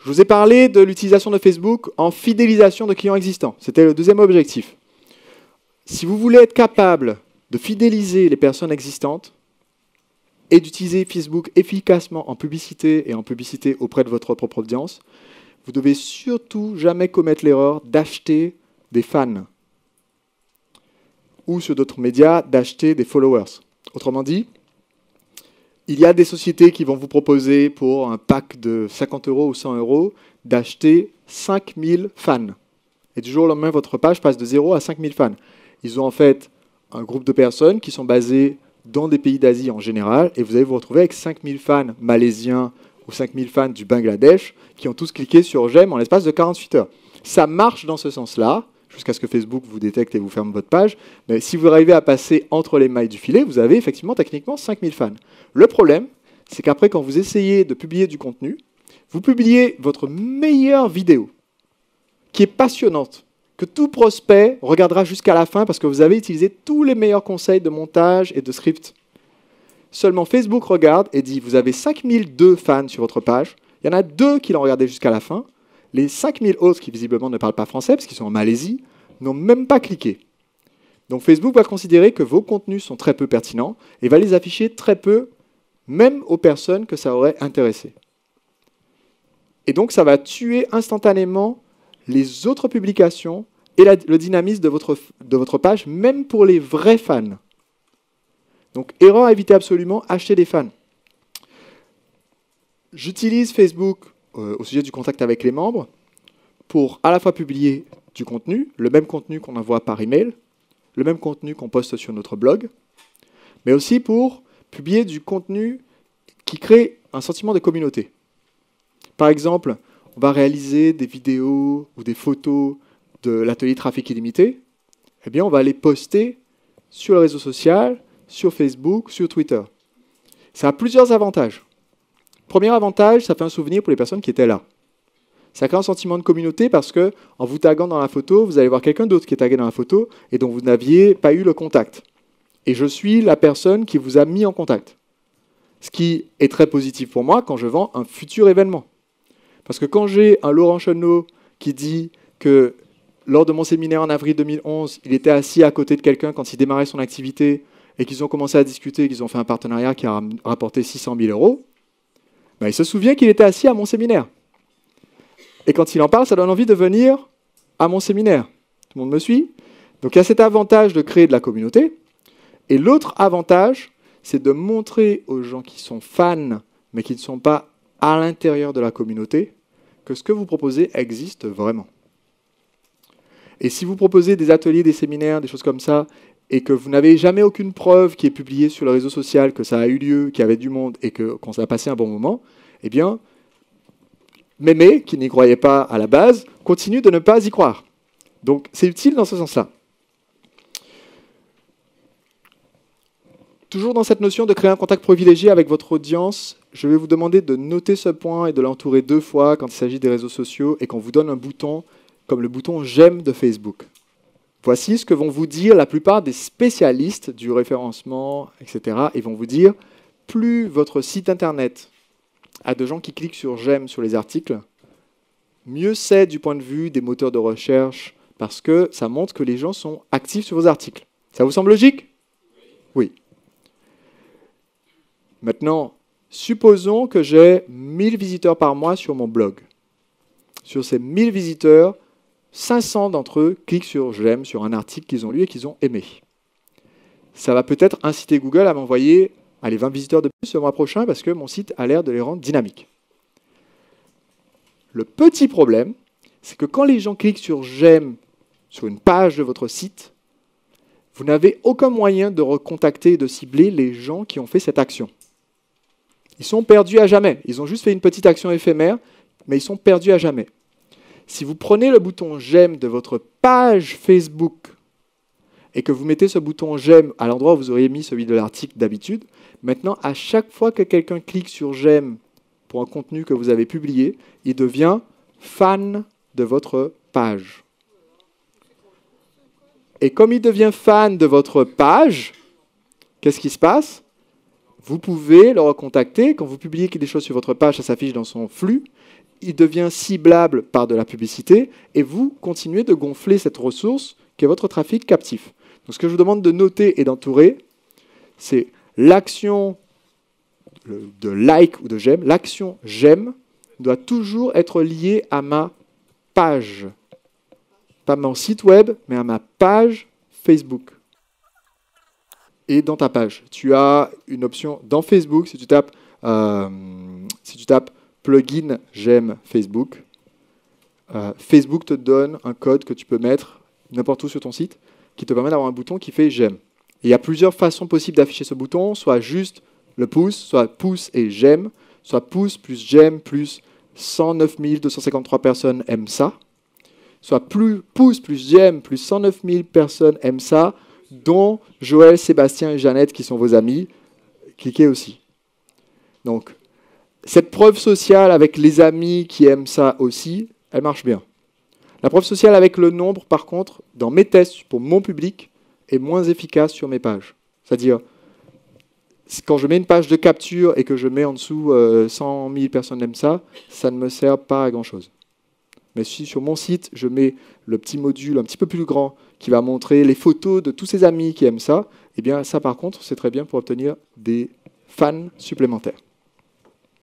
Je vous ai parlé de l'utilisation de Facebook en fidélisation de clients existants. C'était le deuxième objectif. Si vous voulez être capable de fidéliser les personnes existantes et d'utiliser Facebook efficacement en publicité et en publicité auprès de votre propre audience, vous devez surtout jamais commettre l'erreur d'acheter des fans ou sur d'autres médias d'acheter des followers. Autrement dit, il y a des sociétés qui vont vous proposer pour un pack de 50 € ou 100 € d'acheter 5000 fans. Et du jour au lendemain, votre page passe de 0 à 5000 fans. Ils ont en fait un groupe de personnes qui sont basées dans des pays d'Asie en général, et vous allez vous retrouver avec 5000 fans malaisiens ou 5000 fans du Bangladesh qui ont tous cliqué sur j'aime en l'espace de 48 heures. Ça marche dans ce sens-là, jusqu'à ce que Facebook vous détecte et vous ferme votre page. Mais si vous arrivez à passer entre les mailles du filet, vous avez effectivement techniquement 5000 fans. Le problème, c'est qu'après, quand vous essayez de publier du contenu, vous publiez votre meilleure vidéo, qui est passionnante, que tout prospect regardera jusqu'à la fin parce que vous avez utilisé tous les meilleurs conseils de montage et de script. Seulement Facebook regarde et dit, vous avez 5002 fans sur votre page, il y en a 2 qui l'ont regardé jusqu'à la fin, les 5000 autres qui visiblement ne parlent pas français parce qu'ils sont en Malaisie, n'ont même pas cliqué. Donc Facebook va considérer que vos contenus sont très peu pertinents et va les afficher très peu, même aux personnes que ça aurait intéressé. Et donc ça va tuer instantanément les autres publications et le dynamisme de votre page, même pour les vrais fans. Donc erreur à éviter absolument, achetez des fans. J'utilise Facebook au sujet du contact avec les membres pour à la fois publier du contenu, le même contenu qu'on envoie par email, le même contenu qu'on poste sur notre blog, mais aussi pour publier du contenu qui crée un sentiment de communauté. Par exemple, on va réaliser des vidéos ou des photos de l'atelier trafic illimité, eh bien on va les poster sur le réseau social, sur Facebook, sur Twitter. Ça a plusieurs avantages. Premier avantage, ça fait un souvenir pour les personnes qui étaient là. Ça crée un sentiment de communauté parce que, en vous taguant dans la photo, vous allez voir quelqu'un d'autre qui est tagué dans la photo et dont vous n'aviez pas eu le contact. Et je suis la personne qui vous a mis en contact. Ce qui est très positif pour moi quand je vends un futur événement. Parce que quand j'ai un Laurent Chenot qui dit que lors de mon séminaire en avril 2011, il était assis à côté de quelqu'un quand il démarrait son activité et qu'ils ont commencé à discuter, qu'ils ont fait un partenariat qui a rapporté 600 000 €, ben, il se souvient qu'il était assis à mon séminaire. Et quand il en parle, ça donne envie de venir à mon séminaire. Tout le monde me suit? Donc il y a cet avantage de créer de la communauté. Et l'autre avantage, c'est de montrer aux gens qui sont fans, mais qui ne sont pas à l'intérieur de la communauté, que ce que vous proposez existe vraiment. Et si vous proposez des ateliers, des séminaires, des choses comme ça, et que vous n'avez jamais aucune preuve qui est publiée sur le réseau social, que ça a eu lieu, qu'il y avait du monde et qu'on s'est passé un bon moment, eh bien, Mémé, qui n'y croyait pas à la base, continue de ne pas y croire. Donc c'est utile dans ce sens-là. Toujours dans cette notion de créer un contact privilégié avec votre audience, je vais vous demander de noter ce point et de l'entourer 2 fois quand il s'agit des réseaux sociaux et qu'on vous donne un bouton comme le bouton « J'aime » de Facebook. Voici ce que vont vous dire la plupart des spécialistes du référencement, etc. Ils vont vous dire, plus votre site internet a de gens qui cliquent sur « J'aime » sur les articles, mieux c'est du point de vue des moteurs de recherche, parce que ça montre que les gens sont actifs sur vos articles. Ça vous semble logique? Oui. Maintenant, supposons que j'ai 1000 visiteurs par mois sur mon blog. Sur ces 1000 visiteurs, 500 d'entre eux cliquent sur « J'aime » sur un article qu'ils ont lu et qu'ils ont aimé. Ça va peut-être inciter Google à m'envoyer 20 visiteurs de plus le mois prochain parce que mon site a l'air de les rendre dynamiques. Le petit problème, c'est que quand les gens cliquent sur « J'aime » sur une page de votre site, vous n'avez aucun moyen de recontacter et de cibler les gens qui ont fait cette action. Ils sont perdus à jamais. Ils ont juste fait une petite action éphémère, mais ils sont perdus à jamais. Si vous prenez le bouton « J'aime » de votre page Facebook et que vous mettez ce bouton « J'aime » à l'endroit où vous auriez mis celui de l'article d'habitude, maintenant, à chaque fois que quelqu'un clique sur « J'aime » pour un contenu que vous avez publié, il devient fan de votre page. Et comme il devient fan de votre page, qu'est-ce qui se passe? Vous pouvez le recontacter. Quand vous publiez des choses sur votre page, ça s'affiche dans son flux. il devient ciblable par de la publicité, et vous continuez de gonfler cette ressource qui est votre trafic captif. Donc ce que je vous demande de noter et d'entourer, c'est l'action de like ou de j'aime. L'action j'aime doit toujours être liée à ma page. Pas mon site web, mais à ma page Facebook. Et dans ta page, tu as une option dans Facebook, si tu tapes plugin j'aime Facebook, Facebook te donne un code que tu peux mettre n'importe où sur ton site, qui te permet d'avoir un bouton qui fait j'aime. Et il y a plusieurs façons possibles d'afficher ce bouton, soit juste le pouce, soit pouce et j'aime, soit pouce plus j'aime plus 109 253 personnes aiment ça, soit pouce plus j'aime plus 109 000 personnes aiment ça, dont Joël, Sébastien et Jeannette qui sont vos amis, cliquez aussi. Donc, cette preuve sociale avec les amis qui aiment ça aussi, elle marche bien. La preuve sociale avec le nombre, par contre, dans mes tests pour mon public, est moins efficace sur mes pages. C'est-à-dire, quand je mets une page de capture et que je mets en dessous 100 000 personnes aiment ça, ça ne me sert pas à grand-chose. Mais si sur mon site, je mets le petit module un petit peu plus grand qui va montrer les photos de tous ces amis qui aiment ça, eh bien ça par contre, c'est très bien pour obtenir des fans supplémentaires.